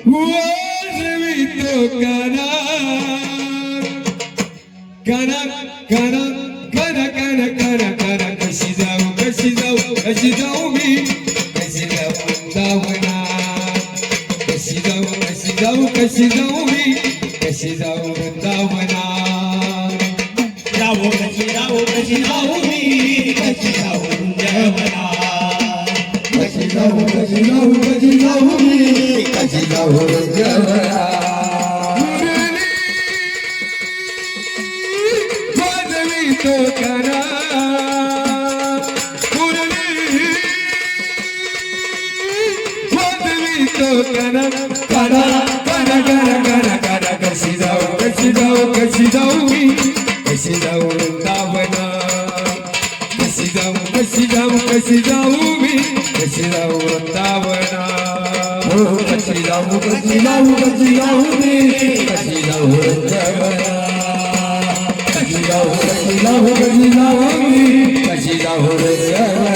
वाजवितो करा करा करा करा करा करा करा कशी जाऊ कशी जाऊ मी कशी जाऊ वृंदावनात कशी जाऊ मी कशी जाऊ वृंदावनात कशी जाऊ मी कशी जाऊ वृंदावनात कशी जाऊ मी कशी जाऊ वृंदावनात वाजवितो करा वाजवितो करा करा करा करा करा करा कशी जाऊ मी कशी जाऊ वृंदावनात कशी जाऊ मी कशी जाऊ वृंदावनात कशी जाऊ मी कशी जाऊ वृंदावनात कशी जाऊ मी कशी जाऊ वृंदावनात